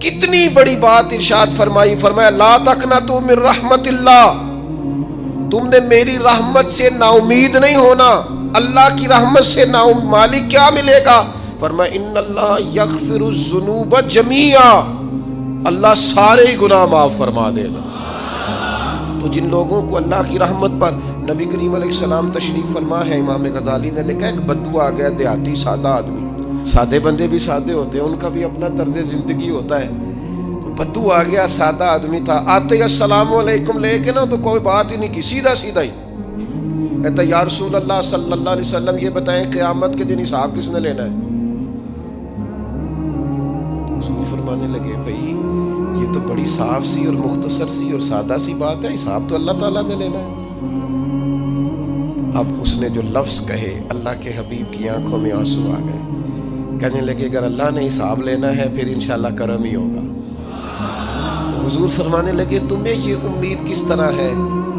کتنی بڑی بات ارشاد فرمائی، فرمایا لا تقنطوا من رحمت اللہ، تم نے میری رحمت سے نا امید نہیں ہونا۔ اللہ کی رحمت سے نا مالک کیا ملے گا؟ فرمایا ان اللہ یغفر الذنوب جمیعا، اللہ سارے گناہ معاف فرما دے گا۔ تو جن لوگوں کو اللہ کی رحمت پر نبی کریم علیہ السلام تشریف فرما ہے، امام غزالی نے لکھا ایک بدو آ گیا، دیہاتی سادہ آدمی، سادے بندے بھی سادے ہوتے ہیں، ان کا بھی اپنا طرز زندگی ہوتا ہے۔ تو بدو آ گیا، سادہ آدمی تھا، آتے ہی السلام علیکم لے کے نا تو کوئی بات ہی نہیں کی، سیدھا سیدھا ہی کہتا یا رسول اللہ صلی اللہ علیہ وسلم یہ بتائیں قیامت کے دن حساب کس نے لینا ہے؟ حضور فرمانے لگے بھائی یہ تو بڑی صاف سی اور مختصر سی اور سادہ سی بات ہے، حساب تو اللہ تعالیٰ نے لینا ہے۔ اب اس نے جو لفظ کہے اللہ کے حبیب کی آنکھوں میں آنسو آ گئے، کہنے لگے اگر اللہ نے حساب لینا ہے پھر انشاءاللہ کرم ہی ہوگا۔ تو حضور فرمانے لگے تمہیں یہ امید کس طرح ہے؟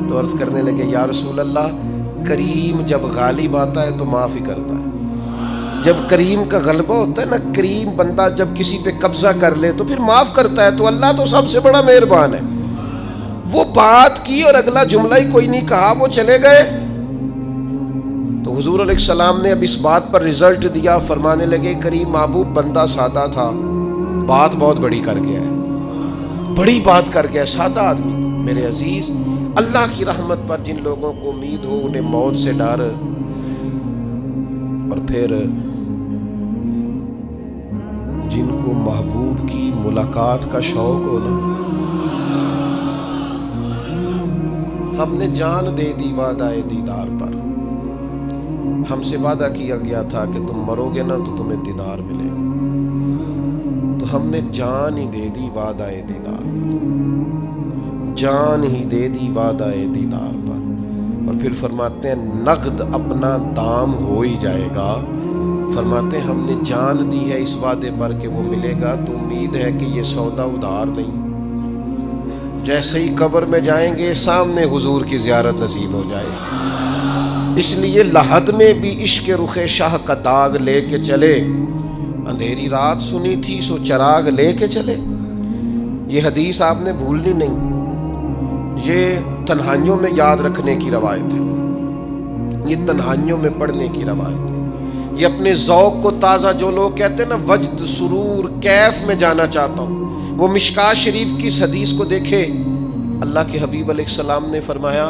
تو عرض کرنے لگے یا رسول اللہ کریم جب غالب آتا ہے تو معاف ہی کرتا ہے۔ جب کریم کا غلبہ ہوتا ہے نا، کریم بندہ جب کسی پہ قبضہ کر لے تو پھر معاف کرتا ہے، تو اللہ تو سب سے بڑا مہربان ہے۔ وہ بات کی اور اگلا جملہ ہی کوئی نہیں کہا، وہ چلے گئے۔ تو حضور علیہ السلام نے اب اس بات پر رزلٹ دیا، فرمانے لگے کریم محبوب بندہ سادہ تھا، بات بہت بڑی کر گیا ہے، بڑی بات کر گیا، سادہ آدمی۔ میرے عزیز، اللہ کی رحمت پر جن لوگوں کو امید ہو، انہیں موت سے ڈر، اور پھر جن کو محبوب کی ملاقات کا شوق ہو نا، ہم نے جان دے دی وعدہ دیدار پر، ہم سے وعدہ کیا گیا تھا کہ تم مرو گے نا تو تمہیں دیدار ملے گا، تو ہم نے جان ہی دے دی وعدہ دیدار پر، جان ہی دے دی وعدہ دیدار پر۔ اور پھر فرماتے ہیں نقد اپنا دام ہو ہی جائے گا، فرماتے ہیں ہم نے جان دی ہے اس وعدے پر کہ وہ ملے گا، تو امید ہے کہ یہ سودا ادھار نہیں۔ جیسے ہی قبر میں جائیں گے سامنے حضور کی زیارت نصیب ہو جائے گی۔ اس لیے لحد میں بھی عشق رخ شاہ کا داغ لے کے چلے، اندھیری رات سنی تھی سو چراغ لے کے چلے۔ یہ حدیث آپ نے بھولنی نہیں، یہ تنہائیوں میں یاد رکھنے کی روایت ہے، یہ تنہائیوں میں پڑھنے کی روایت ہے۔ یہ اپنے ذوق کو تازہ، جو لوگ کہتے ہیں نا وجد سرور کیف میں جانا چاہتا ہوں، وہ مشکات شریف کی اس حدیث کو دیکھے۔ اللہ کے حبیب علیہ السلام نے فرمایا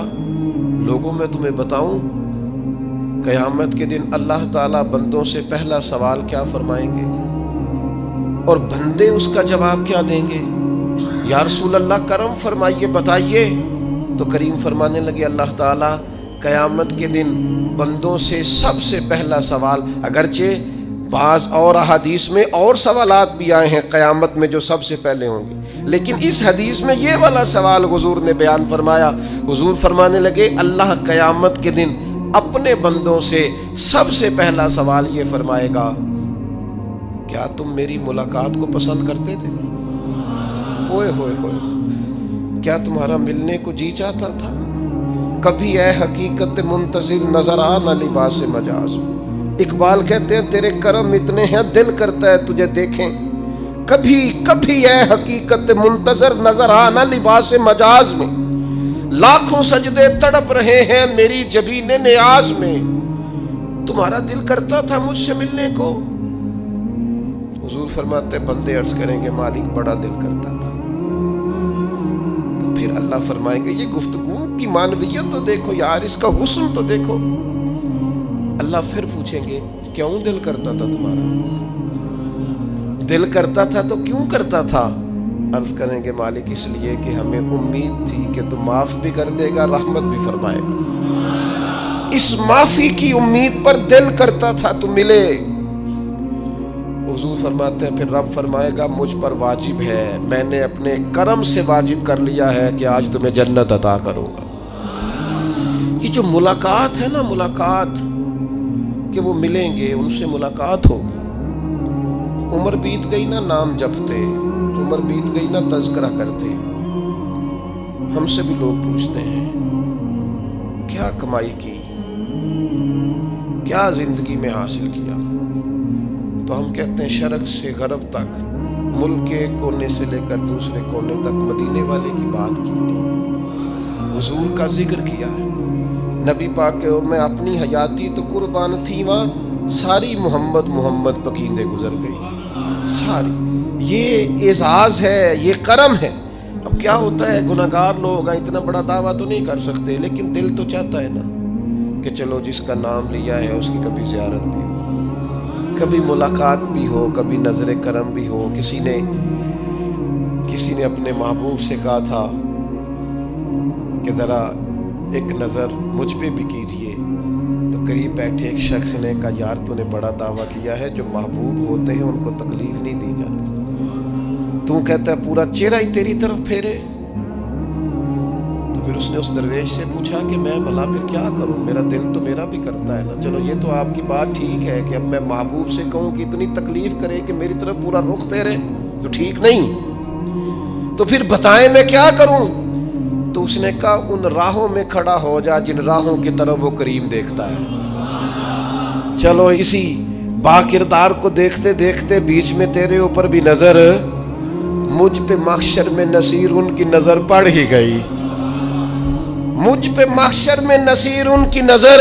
لوگوں میں تمہیں بتاؤں قیامت کے دن اللہ تعالیٰ بندوں سے پہلا سوال کیا فرمائیں گے اور بندے اس کا جواب کیا دیں گے؟ یا رسول اللہ کرم فرمائیے، بتائیے۔ تو کریم فرمانے لگے اللہ تعالیٰ قیامت کے دن بندوں سے سب سے پہلا سوال، اگرچہ بعض اور احادیث میں اور سوالات بھی آئے ہیں قیامت میں جو سب سے پہلے ہوں گے، لیکن اس حدیث میں یہ والا سوال حضور نے بیان فرمایا۔ حضور فرمانے لگے اللہ قیامت کے دن اپنے بندوں سے سب سے پہلا سوال یہ فرمائے گا کیا تم میری ملاقات کو پسند کرتے تھے؟ اوئے ہوئے ہوئے، کیا تمہارا ملنے کو جی چاہتا تھا؟ کبھی اے حقیقت منتظر نظر آ نہ لباس مجاز۔ اقبال کہتے ہیں تیرے کرم اتنے ہیں دل کرتا ہے تجھے دیکھیں، کبھی کبھی اے حقیقت منتظر نظر آ نہ لباس مجاز میں، لاکھوں سجدے تڑپ رہے ہیں میری جبین نیاز میں، تمہارا دل کرتا تھا مجھ سے ملنے کو؟ حضور فرماتے بندے عرض کریں گے مالک بڑا دل کرتا تھا۔ تو پھر اللہ فرمائیں گے یہ گفتگو کی معنویت تو دیکھو یار، اس کا حسن تو دیکھو۔ اللہ پھر پوچھیں گے کیوں دل کرتا تھا تمہارا؟ دل کرتا تھا تو کیوں کرتا تھا؟ عرض کریں گے مالک اس لیے کہ ہمیں امید تھی کہ تو معاف بھی کر دے گا، رحمت بھی فرمائے گا، اس معافی کی امید پر دل کرتا تھا تو ملے۔ حضور فرماتے ہیں پھر رب فرمائے گا مجھ پر واجب ہے، میں نے اپنے کرم سے واجب کر لیا ہے کہ آج تمہیں جنت عطا کروں گا۔ یہ جو ملاقات ہے نا، ملاقات کہ وہ ملیں گے، ان سے ملاقات ہو۔ عمر بیت گئی نا نام جپتے، عمر بیت گئی نا تذکرہ کرتے، ہم سے بھی لوگ پوچھتے ہیں کیا کمائی کی، کیا زندگی میں حاصل کیا، تو ہم کہتے ہیں شرق سے غرب تک ملک کے ایک کونے سے لے کر دوسرے کونے تک مدینے والے کی بات کی، حضور کا ذکر کیا ہے۔ نبی پاک کے میں اپنی حیاتی تو قربان تھی، وہاں ساری محمد محمد پکیندے گزر گئی ساری۔ یہ اعزاز ہے، یہ کرم ہے۔ اب کیا ہوتا ہے، گناہگار لوگ ہیں، اتنا بڑا دعویٰ تو نہیں کر سکتے، لیکن دل تو چاہتا ہے نا کہ چلو جس کا نام لیا ہے اس کی کبھی زیارت بھی ہو، کبھی ملاقات بھی ہو، کبھی نظر کرم بھی ہو۔ کسی نے اپنے محبوب سے کہا تھا کہ ذرا ایک نظر مجھ پہ بھی کیجئے، تو قریب بیٹھے ایک شخص نے کہا یار تو نے بڑا دعویٰ کیا ہے، جو محبوب ہوتے ہیں ان کو تکلیف نہیں دی جاتی، تو کہتا ہے پورا چہرہ ہی تیری طرف پھیرے۔ تو پھر اس نے اس درویش سے پوچھا کہ میں بھلا پھر کیا کروں، میرا دل تو میرا بھی کرتا ہے نا۔ چلو یہ تو آپ کی بات ٹھیک ہے کہ اب میں محبوب سے کہوں کہ اتنی تکلیف کرے کہ میری طرف پورا رخ پھیرے تو ٹھیک نہیں، تو پھر بتائیں میں کیا کروں؟ تو اس نے کہا ان راہوں میں کھڑا ہو جا جن راہوں کی طرف وہ کریم دیکھتا ہے۔ چلو اسی با کردار کو دیکھتے دیکھتے بیچ میں تیرے اوپر بھی نظر، مجھ پہ محشر میں نصیر ان کی نظر پڑ ہی گئی، مجھ پہ محشر میں نصیر ان کی نظر۔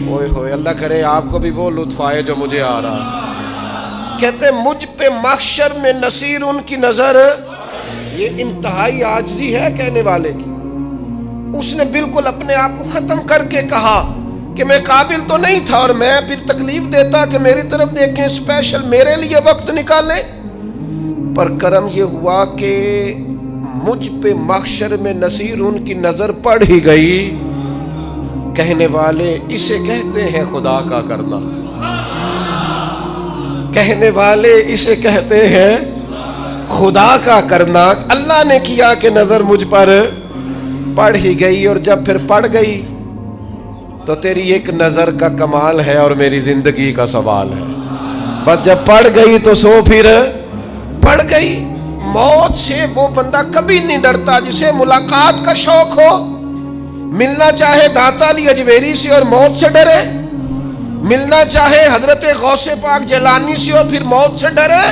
اوئے ہوئے، اللہ کرے آپ کو بھی وہ لطف آئے جو مجھے آ رہا۔ کہتے مجھ پہ محشر میں نصیر ان کی نظر، یہ انتہائی عاجزی ہے کہنے والے کی۔ اس نے بالکل اپنے آپ کو ختم کر کے کہا کہ میں قابل تو نہیں تھا، اور میں پھر تکلیف دیتا کہ میری طرف دیکھیں، اسپیشل میرے لیے وقت نکالیں۔ پر کرم یہ ہوا کہ مجھ پہ محشر میں نصیر ان کی نظر پڑ ہی گئی۔ کہنے والے اسے کہتے ہیں خدا کا کرنا، کہنے والے اسے کہتے ہیں خدا کا کرنا۔ اللہ نے کیا کہ نظر مجھ پر پڑ ہی گئی، اور جب پھر پڑ گئی تو تیری ایک نظر کا کمال ہے اور میری زندگی کا سوال ہے۔ بس جب پڑ گئی تو سو پھر پڑ گئی۔ موت سے وہ بندہ کبھی نہیں ڈرتا جسے ملاقات کا شوق ہو۔ ملنا چاہے داتا علی اجویری سے اور موت سے ڈرے، ملنا چاہے حضرت غوث پاک جیلانی سے اور پھر موت سے ڈرے۔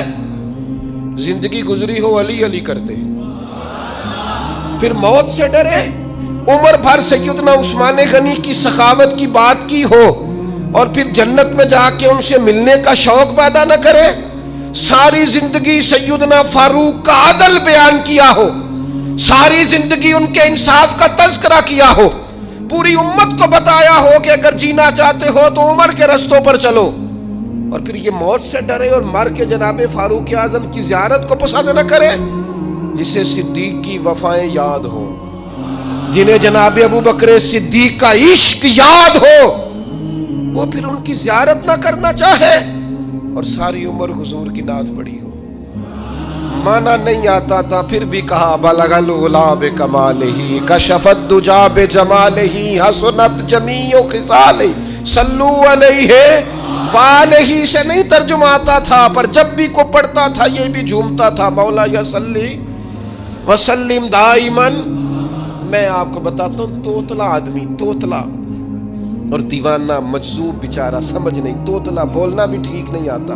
زندگی گزری ہو علی علی کرتے پھر موت سے ڈرے۔ عمر بھر سیدنا عثمان غنی کی سخاوت کی بات کی ہو اور پھر جنت میں جا کے ان سے ملنے کا شوق پیدا نہ کرے۔ ساری زندگی سیدنا فاروق کا عدل بیان کیا ہو، ساری زندگی ان کے انصاف کا تذکرہ کیا ہو، پوری امت کو بتایا ہو کہ اگر جینا چاہتے ہو تو عمر کے رستوں پر چلو، اور پھر یہ موت سے ڈرے اور مر کے جناب فاروق اعظم کی زیارت کو پسند نہ کرے۔ جسے صدیق کی وفائیں یاد ہو، جنہیں جناب ابو بکر صدیق کا عشق یاد ہو، وہ پھر ان کی زیارت نہ کرنا چاہے اور ساری عمر حضور کی نعت پڑھی ہو۔ مانا نہیں آتا تھا پھر بھی کہا بلغ العلا بکمالہ کشف الدجا بجمالہ حسنت جمیع خصالہ صلو علیہ والہ سے نہیں ترجمہ آتا تھا، پر جب بھی کو پڑھتا تھا یہ بھی جھومتا تھا مولا یا صلی وسلم دائماً۔ میں آپ کو بتاتا ہوں، توتلا آدمی، توتلا اور دیوانہ مجذوب بیچارہ، سمجھ نہیں، توتلا بولنا بھی ٹھیک نہیں آتا۔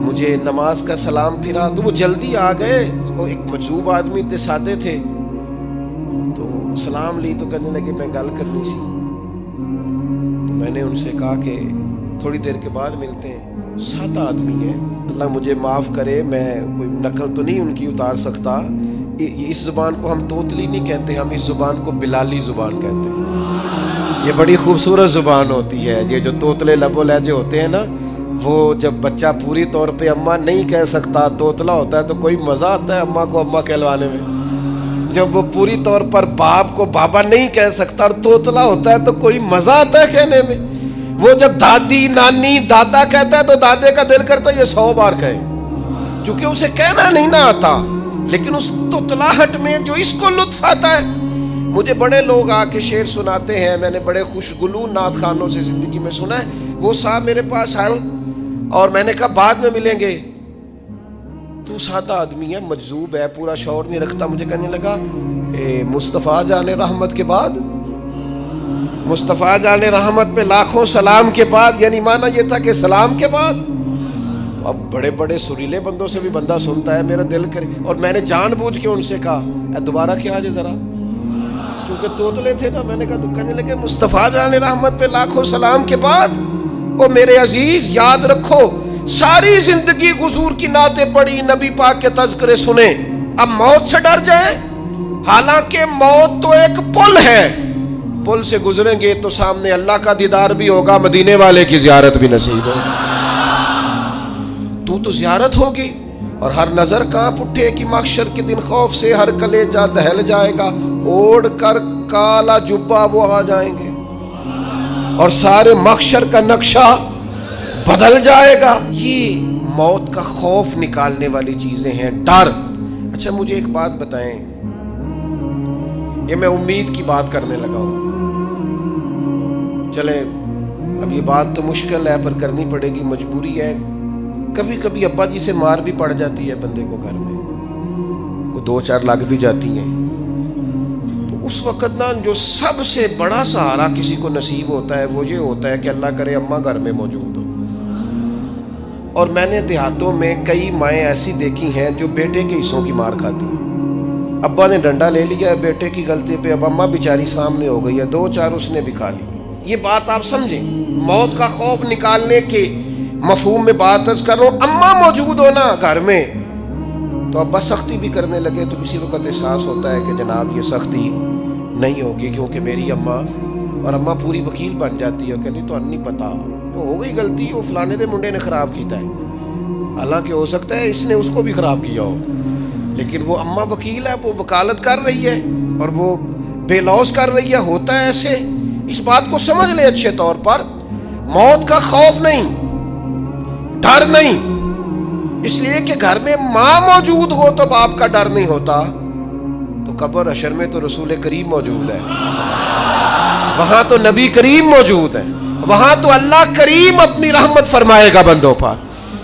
مجھے نماز کا سلام پھرا تو وہ جلدی آ گئے، وہ ایک مجذوب آدمی تھے، سادے تھے، تو سلام لی تو کہنے لگے میں گل کرنی سی۔ تو میں نے ان سے کہا کہ تھوڑی دیر کے بعد ملتے ہیں۔ سادہ آدمی ہے، اللہ مجھے معاف کرے، میں کوئی نقل تو نہیں ان کی اتار سکتا۔ اس زبان کو ہم توتلی نہیں کہتے، ہم اس زبان کو بلالی زبان کہتے ہیں۔ یہ بڑی خوبصورت زبان ہوتی ہے۔ یہ جو توتلے لب و لہجے ہوتے ہیں نا، وہ جب بچہ پوری طور پہ اماں نہیں کہہ سکتا، توتلا ہوتا ہے، تو کوئی مزہ آتا ہے اماں کو اماں کہلوانے میں۔ جب وہ پوری طور پر باپ کو بابا نہیں کہہ سکتا اور توتلا ہوتا ہے تو کوئی مزہ آتا ہے کہنے میں۔ وہ جب دادی نانی دادا کہتا ہے تو دادے کا دل کرتا ہے یہ 100 بار کہے، چونکہ اسے کہنا نہیں نہ آتا، لیکن اس توتلاہٹ میں جو اس کو لطف آتا ہے۔ مجھے بڑے لوگ آ کے شعر سناتے ہیں، میں نے بڑے خوشگلو نعت خوانوں سے زندگی میں سنا ہے۔ وہ صاحب میرے پاس آئے اور میں نے کہا بعد میں ملیں گے، تو سادہ آدمی ہے، مجذوب ہے، پورا شعور نہیں رکھتا۔ مجھے کہنے لگا مصطفیٰ جان رحمت کے بعد، مصطفیٰ جان رحمت پہ لاکھوں سلام کے بعد، یعنی معنی یہ تھا کہ سلام کے بعد۔ تو اب بڑے بڑے سریلے بندوں سے بھی بندہ سنتا ہے میرا دل کرے، اور میں نے جان بوجھ کے ان سے کہا اے دوبارہ کیا جائے ذرا، کیونکہ توتلے تھے نا. میں نے کہا تو کہنے لگے مصطفیٰ جان رحمت پہ لاکھوں سلام کے بعد او میرے عزیز یاد رکھو ساری زندگی حضور کی نعتیں پڑھی، نبی پاک کے تذکرے سنے، اب موت سے ڈر جائیں؟ حالانکہ موت تو ایک پل ہے، پل سے گزریں گے تو سامنے اللہ کا دیدار بھی ہوگا، مدینے والے کی زیارت بھی نصیب ہوگی. تو زیارت ہوگی اور ہر نظر کانپ اٹھے کہ محشر کے دن خوف سے ہر کلیجہ دہل جائے گا، اوڑھ کر کالا جبہ وہ آ جائیں گے اور سارے محشر کا نقشہ بدل جائے گا. یہ موت کا خوف نکالنے والی چیزیں ہیں، ڈر. اچھا مجھے ایک بات بتائیں، یہ میں امید کی بات کرنے لگا ہوں، چلیں اب یہ بات تو مشکل ہے پر کرنی پڑے گی، مجبوری ہے. کبھی کبھی ابا جی سے مار بھی پڑ جاتی ہے بندے کو، گھر میں کوئی 2-4 لگ بھی جاتی ہیں، تو اس وقت نا جو سب سے بڑا سہارا کسی کو نصیب ہوتا ہے وہ یہ ہوتا ہے کہ اللہ کرے اماں گھر میں موجود ہو. اور میں نے دیہاتوں میں کئی مائیں ایسی دیکھی ہیں جو بیٹے کے حصوں کی مار کھاتی ہیں. ابا نے ڈنڈا لے لیا ہے بیٹے کی غلطی پہ، اب اماں بیچاری سامنے ہو گئی ہے، 2-4 اس نے بھی کھا لی. یہ بات آپ سمجھیں، موت کا خوف نکالنے کے مفہوم میں بات عرض کر رہا ہوں. اماں موجود ہونا گھر میں تو ابا سختی بھی کرنے لگے تو کسی وقت احساس ہوتا ہے کہ جناب یہ سختی نہیں ہوگی کیونکہ میری اماں، اور اماں پوری وکیل بن جاتی ہے، کہنی تو نہیں پتا وہ ہو گئی غلطی، وہ فلانے دے منڈے نے خراب کیتا ہے، حالانکہ ہو سکتا ہے اس نے اس کو بھی خراب کیا ہو، لیکن وہ اماں وکیل ہے، وہ وکالت کر رہی ہے اور وہ بے لوث کر رہی ہے. ہوتا ہے ایسے، اس بات کو سمجھ لے اچھے طور پر. موت کا خوف نہیں، ڈر نہیں، اس لیے کہ گھر میں ماں موجود ہو تو باپ کا ڈر نہیں ہوتا. تو قبر حشر میں تو رسول کریم موجود ہے، وہاں تو نبی کریم موجود ہے، وہاں تو اللہ کریم اپنی رحمت فرمائے گا بندوں پر.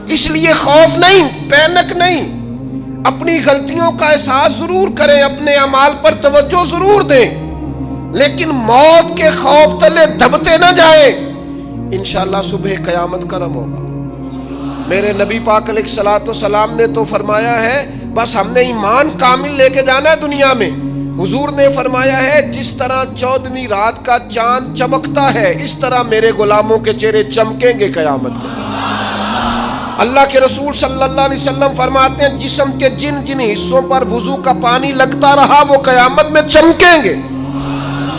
اس لیے خوف نہیں، پینک نہیں، اپنی غلطیوں کا احساس ضرور کریں، اپنے اعمال پر توجہ ضرور دیں، لیکن موت کے خوف تلے دبتے نہ جائیں. انشاءاللہ صبح قیامت کرم ہوگا. میرے نبی پاک علیہ الصلوۃ والسلام نے تو فرمایا ہے بس ہم نے ایمان کامل لے کے جانا ہے دنیا میں. حضور نے فرمایا ہے جس طرح 14ویں رات کا چاند چمکتا ہے اس طرح میرے غلاموں کے چہرے چمکیں گے قیامت کو. اللہ کے رسول صلی اللہ علیہ وسلم فرماتے ہیں جسم کے جن جن حصوں پر وضو کا پانی لگتا رہا وہ قیامت میں چمکیں گے.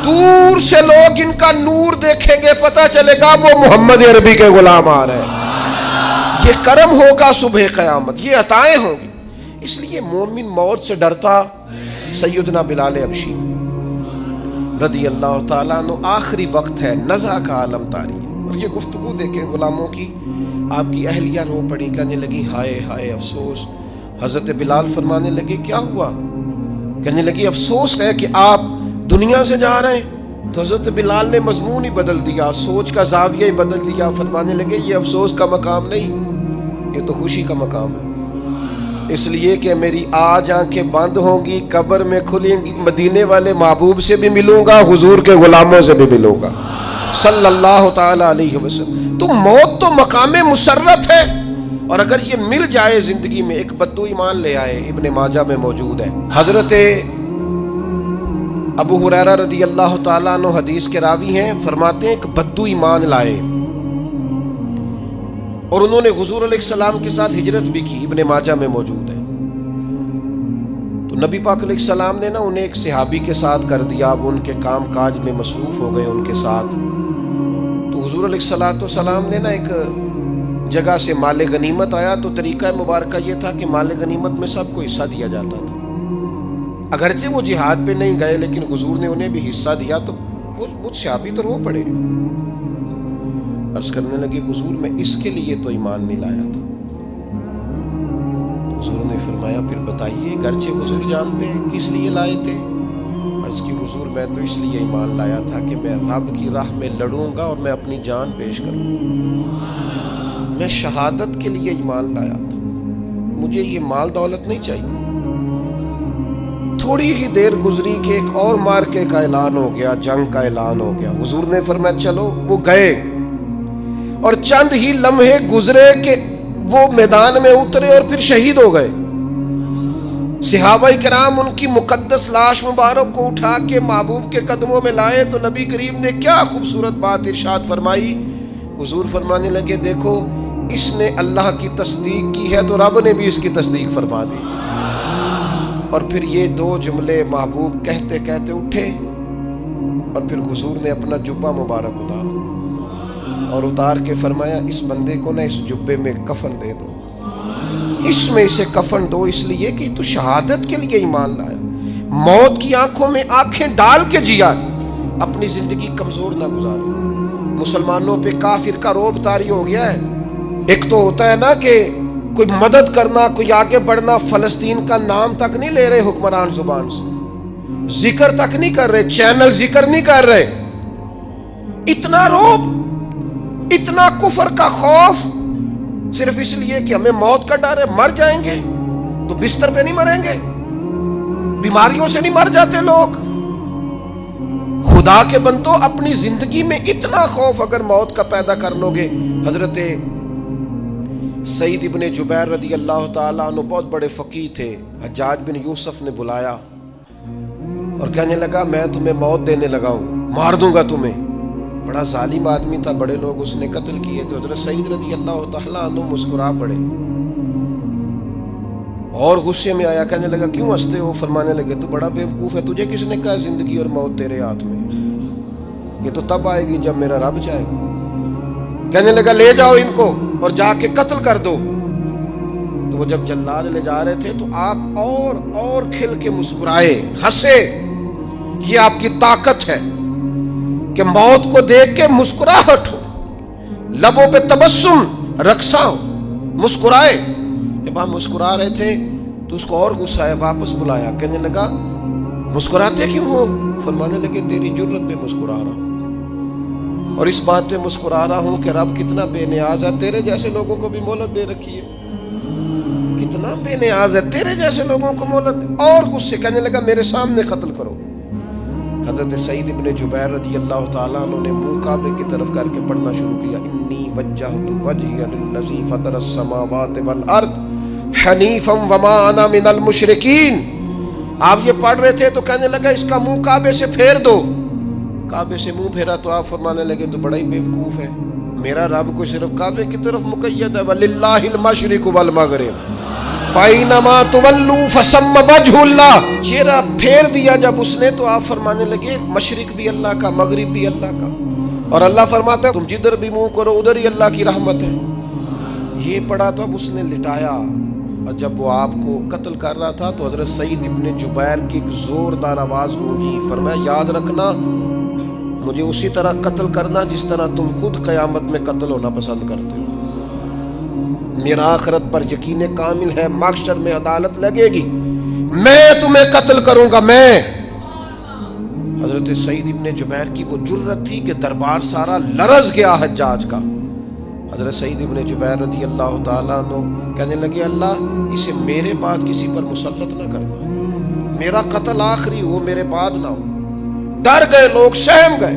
دور سے لوگ ان کا نور دیکھیں گے، پتہ چلے گا وہ محمد عربی کے غلام آ رہے ہیں. یہ کرم ہوگا صبح قیامت، یہ عطائیں ہوں گی. اس لیے مومن موت سے ڈرتا. سیدنا بلال حبشی رضی اللہ تعالیٰ عنہ، آخری وقت ہے، نزع کا عالم طاری ہے، اور یہ گفتگو دیکھیں غلاموں کی. آپ کی اہلیہ رو پڑی، کہنے لگی ہائے ہائے افسوس. حضرت بلال فرمانے لگے کیا ہوا؟ کہنے لگی افسوس ہے کہ آپ دنیا سے جا رہے ہیں. تو حضرت بلال نے مضمون ہی بدل دیا، سوچ کا زاویہ ہی بدل دیا. فرمانے لگے یہ افسوس کا مقام نہیں، یہ تو خوشی کا مقام ہے. اس لیے کہ میری آج آنکھیں بند ہوں گی، قبر میں کھلیں گی، مدینے والے محبوب سے بھی ملوں گا، حضور کے غلاموں سے بھی ملوں گا صلی اللہ تعالی علیہ وسلم. تو موت تو مقام مسرت ہے، اور اگر یہ مل جائے زندگی میں. ایک بدو ایمان لے آئے، ابن ماجہ میں موجود ہے. حضرت ابو ہریرہ رضی اللہ تعالیٰ عنہ حدیث کے راوی ہیں، فرماتے ہیں ایک بدو ایمان لائے اور انہوں نے حضور علیہ السلام کے ساتھ ہجرت بھی کی. ابن ماجہ میں موجود ہے. تو نبی پاک علیہ السلام نے نا انہیں ایک صحابی کے ساتھ کر دیا. اب ان کے کام کاج میں مصروف ہو گئے ان کے ساتھ. تو حضور علیہ السلام نے نا ایک جگہ سے مال غنیمت آیا. تو طریقہ مبارکہ یہ تھا کہ مال غنیمت میں سب کو حصہ دیا جاتا تھا. اگرچہ وہ جہاد پہ نہیں گئے لیکن حضور نے انہیں بھی حصہ دیا. تو وہ صحابی تو رو پڑے، عرض کرنے لگے حضور میں اس کے لیے تو ایمان نہیں لایا تھا. حضور نے فرمایا پھر بتائیے، گرچہ حضور جانتے ہیں کس لیے لائے تھے. عرض کی حضور میں تو اس لیے ایمان لایا تھا کہ میں رب کی راہ میں لڑوں گا اور میں اپنی جان پیش کروں گا. میں شہادت کے لیے ایمان لایا تھا، مجھے یہ مال دولت نہیں چاہیے. تھوڑی ہی دیر گزری کہ ایک اور مارکے کا اعلان ہو گیا، جنگ کا اعلان ہو گیا. حضور نے فرمایا چلو. وہ گئے اور چند ہی لمحے گزرے کہ وہ میدان میں اترے اور پھر شہید ہو گئے. صحابہ کرام ان کی مقدس لاش مبارک کو اٹھا کے محبوب کے قدموں میں لائے تو نبی کریم نے کیا خوبصورت بات ارشاد فرمائی. حضور فرمانے لگے دیکھو اس نے اللہ کی تصدیق کی ہے تو رب نے بھی اس کی تصدیق فرما دی. اور پھر یہ دو جملے محبوب کہتے کہتے اٹھے اور پھر حضور نے اپنا جبہ مبارک اتارا اور اتار کے فرمایا اس بندے کو نہ اس جبے میں کفن دے دو, اس میں اسے کفن دو, اس لیے کہ تو شہادت کے لیے ایمان لایا, موت کی آنکھوں میں آنکھیں ڈال کے جیا, اپنی زندگی کمزور نہ گزاری. مسلمانوں پہ کافر کا رعب طاری ہو گیا ہے. ایک تو ہوتا ہے نا کہ کوئی مدد کرنا, کوئی آگے بڑھنا, فلسطین کا نام تک نہیں لے رہے حکمران زبان سے, ذکر تک نہیں کر رہے, چینل ذکر نہیں کر رہے. اتنا رعب, اتنا کفر کا خوف, صرف اس لیے کہ ہمیں موت کا ڈر ہے. مر جائیں گے تو بستر پہ نہیں مریں گے, بیماریوں سے نہیں مر جاتے لوگ. خدا کے بندو اپنی زندگی میں اتنا خوف اگر موت کا پیدا کر لو گے. حضرت سعید ابن جبیر رضی اللہ تعالیٰ عنہ بہت بڑے فقیہ تھے. حجاج بن یوسف نے بلایا اور کہنے لگا میں تمہیں موت دینے لگا ہوں, مار دوں گا تمہیں. بڑا ظالم آدمی تھا, بڑے لوگ اس نے قتل کیے تھے. حضرت سعید رضی اللہ تعالیٰ عنہ مسکرا پڑے اور غصے میں آیا, کہنے لگا کیوں ہنستے ہو؟ فرمانے لگے تو بڑا بیوقوف ہے, تجھے کس نے کہا زندگی اور موت تیرے ہاتھ میں, یہ تو تب آئے گی جب میرا رب چاہے. کہنے لگا لے جاؤ ان کو اور جا کے قتل کر دو. تو وہ جب جلاد لے جا رہے تھے تو آپ اور کھل کے مسکرائے, ہنسے. یہ آپ کی طاقت ہے کہ موت کو دیکھ کے مسکراہٹ ہو, لبوں پہ تبسم رقصہ ہو, مسکرائے. جب آپ مسکرا رہے تھے تو اس کو اور غصہ آیا, واپس بلایا. کہنے لگا مسکراتے کیوں ہو؟ فرمانے لگے تیری جرت پہ مسکرا رہا ہوں اور اس بات پہ مسکرا رہا ہوں کہ رب کتنا بے نیاز ہے, تیرے جیسے لوگوں کو بھی مہلت دے رکھی ہے. کتنا بے نیاز ہے, تیرے جیسے لوگوں کو مہلت. اور غصے, کہنے لگا میرے سامنے قتل کرو. حضرت سعید ابن جبیر رضی اللہ تعالیٰ عنہ نے منہ کعبے کی طرف کر کے پڑھنا شروع کیا, انی وجہت وجہی للذی فطر السماوات والارض حنیفا وما انا من المشرکین. آپ یہ پڑھ رہے تھے تو کہنے لگا اس کا منہ کعبے سے پھیر دو. کعبے سے منہ پھیرا تو آپ فرمانے لگے تو بڑا ہی بیوقوف ہے, میرا رب کو صرف کعبے کی طرف مقید ہے, وَلِلَّهِ الْمَشْرِقُ وَالْمَغْرِبُ فَأَيْنَمَا تُوَلُّوا فَثَمَّ وَجْهُ اللَّهِ. چہرہ پھیر دیا جب اس نے تو آپ فرمانے لگے مشرق بھی اللہ کا, مغرب بھی اللہ کا. اور اللہ فرماتا ہے تم جدھر بھی منہ کرو ادھر ہی اللہ کی رحمت ہے. یہ پڑھا تو اب اس نے لٹایا, اور جب وہ آپ کو قتل کر رہا تھا تو حضرت سعید ابن جبیر کی ایک زوردار آواز گونجی. فرمایا یاد رکھنا مجھے اسی طرح قتل کرنا جس طرح تم خود قیامت میں قتل ہونا پسند کرتے ہو. میرا آخرت پر یقین کامل ہے, محشر میں عدالت لگے گی, میں تمہیں قتل کروں گا میں. حضرت سعید ابن جبیر کی وہ جرت تھی کہ دربار سارا لرز گیا حجاج کا. حضرت سعید ابن جبیر رضی اللہ تعالیٰ عنہ کہنے لگے اللہ اسے میرے بعد کسی پر مسلط نہ کرنا, میرا قتل آخری ہو, میرے بعد نہ ہو. ڈر گئے لوگ, سہم گئے.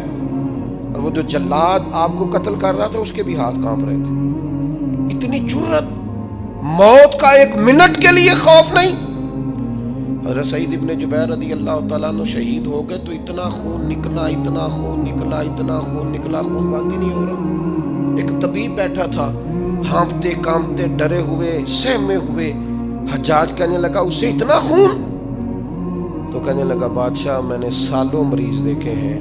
اور وہ جو جلاد آپ کو قتل کر رہا تھا اس کے بھی ہاتھ کانپ رہے تھے. اتنی جرت, موت کا ایک منٹ کے لیے خوف نہیں. حضرت سعید ابن جبیر رضی اللہ تعالیٰ عنہ شہید ہو گئے تو اتنا خون نکلا, اتنا خون نکلا, اتنا خون نکلا, خون بند ہی نہیں ہو رہا. ایک طبیب بیٹھا تھا, ہانپتے کانپتے ڈرے ہوئے سہمے ہوئے. حجاج کہنے لگا اسے اتنا خون؟ تو کہنے لگا بادشاہ میں نے سالوں مریض دیکھے ہیں,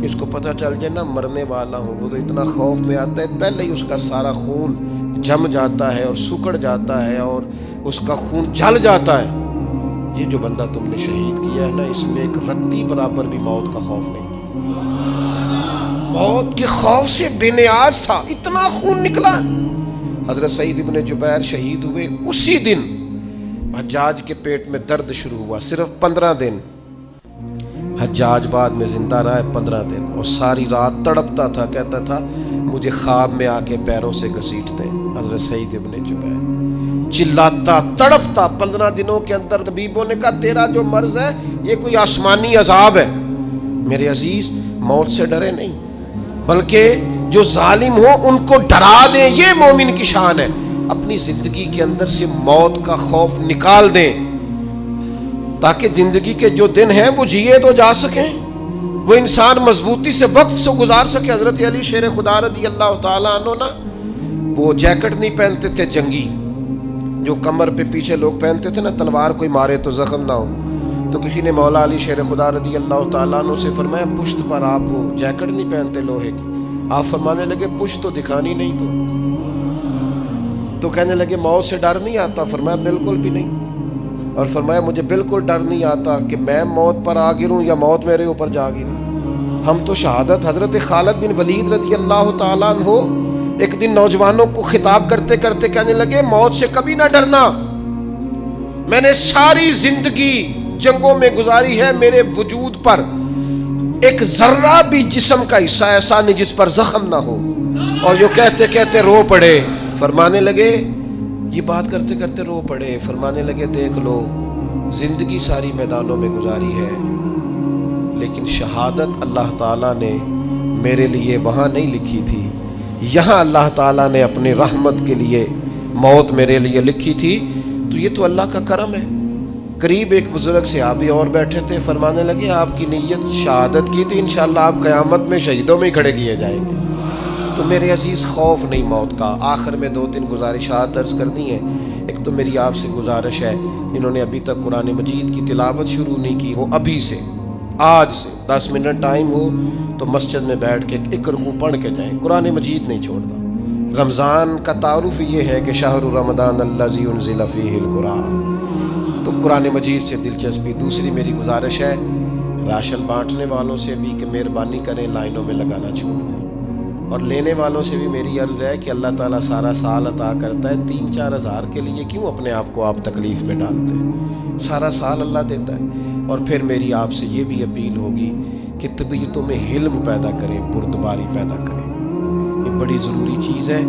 اس کو پتہ چل جائے نا مرنے والا ہوں وہ تو اتنا خوف میں آتا ہے, پہلے ہی اس کا سارا خون جم جاتا ہے اور سکڑ جاتا ہے اور اس کا خون جل جاتا ہے. یہ جو بندہ تم نے شہید کیا ہے نا اس میں ایک رتی برابر بھی موت کا خوف نہیں, موت کے خوف سے بے نیاز تھا, اتنا خون نکلا. حضرت سعید ابن جبیر شہید ہوئے اسی دن حجاج کے پیٹ میں درد شروع ہوا. صرف 15 دن حجاج بعد میں زندہ رہا ہے, 15 دن, اور ساری رات تڑپتا تھا, کہتا تھا مجھے خواب میں آ کے پیروں سے گھسیٹتے ہیں. حضرت سعید ابن جبیر چلاتا تڑپتا 15 دنوں کے اندر. طبیبوں نے کہا تیرا جو مرض ہے یہ کوئی آسمانی عذاب ہے. میرے عزیز موت سے ڈرے نہیں بلکہ جو ظالم ہو ان کو ڈرا دیں, یہ مومن کی شان ہے. اپنی زندگی کے اندر سے موت کا خوف نکال دیں، تاکہ زندگی کے جو دن ہیں وہ جیے تو جا سکیں، وہ انسان مضبوطی سے وقت سے گزار سکے۔ حضرت علی شیر خدا رضی اللہ تعالیٰ عنہ نا وہ جیکٹ نہیں پہنتے تھے جنگی، جو کمر پہ پیچھے لوگ پہنتے تھے نا، تلوار کوئی مارے تو زخم نہ ہو۔ تو کسی نے مولا علی شیر خدا رضی اللہ تعالیٰ عنہ سے فرمایا پشت پر آپ وہ جیکٹ نہیں پہنتے لوہے کی؟ آپ فرمانے لگے پشت تو دکھانی نہیں تو کہنے لگے موت سے ڈر نہیں آتا؟ فرمایا بالکل بھی نہیں، اور فرمایا مجھے بالکل ڈر نہیں آتا کہ میں موت پر آ گروں یا موت میرے اوپر جا گرے۔ ہم تو شہادت حضرت خالد بن ولید رضی اللہ تعالیٰ عنہ ایک دن نوجوانوں کو خطاب کرتے کرتے کہنے لگے موت سے کبھی نہ ڈرنا، میں نے ساری زندگی جنگوں میں گزاری ہے، میرے وجود پر ایک ذرہ بھی جسم کا حصہ ایسا نہیں جس پر زخم نہ ہو۔ اور جو کہتے کہتے رو پڑے، فرمانے لگے یہ بات کرتے کرتے رو پڑے، فرمانے لگے دیکھ لو زندگی ساری میدانوں میں گزاری ہے، لیکن شہادت اللہ تعالیٰ نے میرے لیے وہاں نہیں لکھی تھی، یہاں اللہ تعالیٰ نے اپنی رحمت کے لیے موت میرے لیے لکھی تھی۔ تو یہ تو اللہ کا کرم ہے۔ قریب ایک بزرگ صحابی اور بیٹھے تھے، فرمانے لگے آپ کی نیت شہادت کی تھی، انشاءاللہ آپ قیامت میں شہیدوں میں ہی کھڑے کیے جائیں گے۔ تو میرے عزیز خوف نہیں موت کا۔ آخر میں 2-3 گزارشات عرض کرنی ہے۔ ایک تو میری آپ سے گزارش ہے، جنہوں نے ابھی تک قرآن مجید کی تلاوت شروع نہیں کی، وہ ابھی سے آج سے 10 منٹ ٹائم ہو تو مسجد میں بیٹھ کے ایک رکوع پڑھ کے جائیں، قرآن مجید نہیں چھوڑنا۔ رمضان کا تعارف یہ ہے کہ شہر رمضان الذی انزل فیہ القرآن، تو قرآن مجید سے دلچسپی۔ دوسری میری گزارش ہے راشن بانٹنے والوں سے بھی کہ مہربانی کریں لائنوں میں لگانا چھوڑ دیں، اور لینے والوں سے بھی میری عرض ہے کہ اللہ تعالیٰ سارا سال عطا کرتا ہے، 3-4 ہزار کے لیے کیوں اپنے آپ کو آپ تکلیف میں ڈالتے ہیں؟ سارا سال اللہ دیتا ہے۔ اور پھر میری آپ سے یہ بھی اپیل ہوگی کہ طبیعتوں میں حلم پیدا کریں، بردباری پیدا کریں، یہ بڑی ضروری چیز ہے۔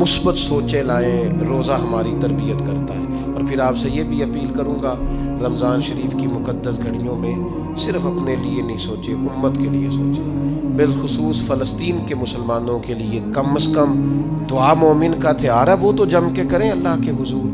مثبت سوچیں لائیں، روزہ ہماری تربیت کرتا ہے۔ اور پھر آپ سے یہ بھی اپیل کروں گا رمضان شریف کی مقدس گھڑیوں میں صرف اپنے لیے نہیں سوچے، امت کے لیے سوچیں، بالخصوص فلسطین کے مسلمانوں کے لیے کم از کم دعا مومن کا ہتھیار ہے، وہ تو جم کے کریں اللہ کے حضور۔